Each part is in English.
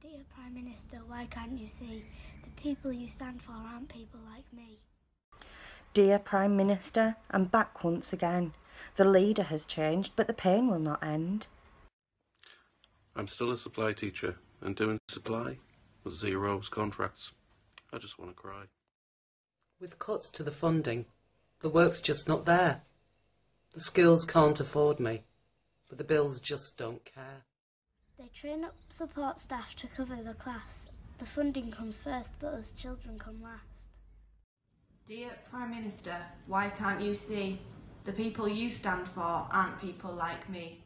Dear Prime Minister, why can't you see? The people you stand for aren't people like me. Dear Prime Minister, I'm back once again. The leader has changed, but the pain will not end. I'm still a supply teacher and doing supply with zeros contracts. I just want to cry. With cuts to the funding, the work's just not there. The schools can't afford me, but the bills just don't care. They train up support staff to cover the class. The funding comes first, but us children come last. Dear Prime Minister, why can't you see? The people you stand for aren't people like me.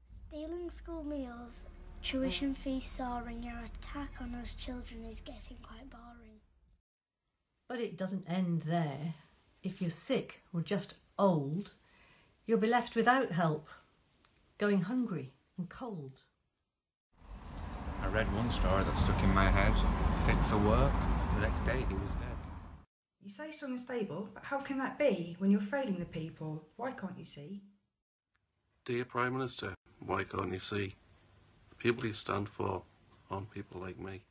Stealing school meals, tuition fees soaring, your attack on us children is getting quite boring. But it doesn't end there. If you're sick or just old, you'll be left without help, going hungry and cold. I read one story that stuck in my head. Fit for work. The next day he was dead. You say strong and stable, but how can that be when you're failing the people? Why can't you see? Dear Prime Minister, why can't you see? The people you stand for aren't people like me.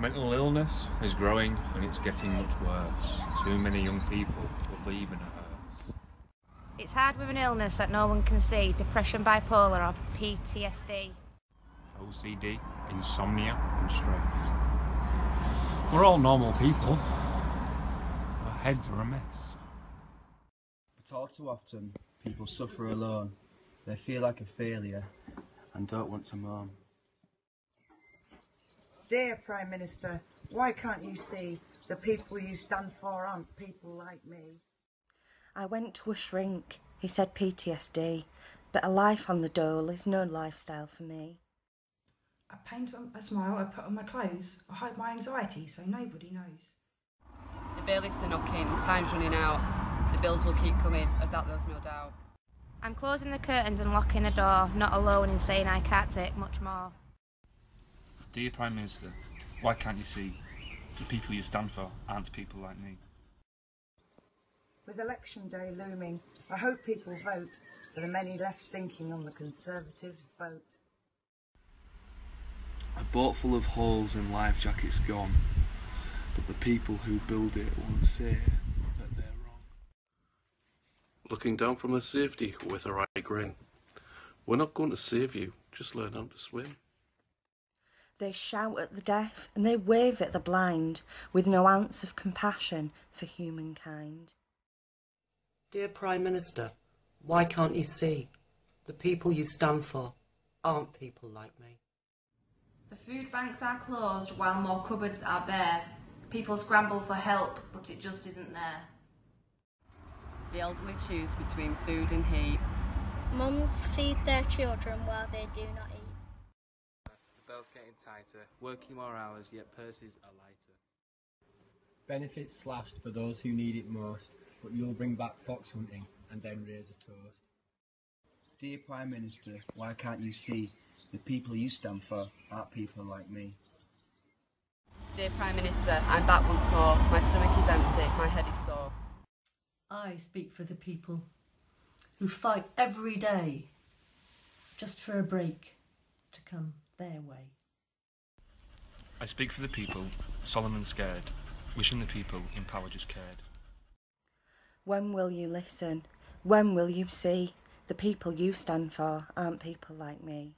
Mental illness is growing and it's getting much worse. Too many young people will leave in a hearse. It's hard with an illness that no one can see, depression, bipolar or PTSD. OCD, insomnia and stress. We're all normal people. Our heads are a mess. But all too often, people suffer alone. They feel like a failure and don't want to moan. Dear Prime Minister, why can't you see? The people you stand for aren't people like me. I went to a shrink. He said PTSD, but a life on the dole is no lifestyle for me. I paint on a smile, I put on my clothes, I hide my anxiety so nobody knows. The bailiffs are knocking, time's running out. The bills will keep coming, of that there's no doubt. I'm closing the curtains and locking the door, not alone in saying I can't take much more. Dear Prime Minister, why can't you see? The people you stand for aren't people like me. With election day looming, I hope people vote for the many left sinking on the Conservatives' boat. A boat full of holes and life jackets gone, but the people who build it won't say that they're wrong. Looking down from the safety with a wry grin. We're not going to save you, just learn how to swim. They shout at the deaf and they wave at the blind with no ounce of compassion for humankind. Dear Prime Minister, why can't you see? The people you stand for aren't people like me. The food banks are closed while more cupboards are bare. People scramble for help, but it just isn't there. The elderly choose between food and heat. Mums feed their children while they do not eat. The belt's getting tighter, working more hours, yet purses are lighter. Benefits slashed for those who need it most, but you'll bring back fox hunting and then raise a toast. Dear Prime Minister, why can't you see? The people you stand for aren't people like me. Dear Prime Minister, I'm back once more. My stomach is empty, my head is sore. I speak for the people who fight every day just for a break to come their way. I speak for the people, solemn and scared, wishing the people in power just cared. When will you listen? When will you see? The people you stand for aren't people like me.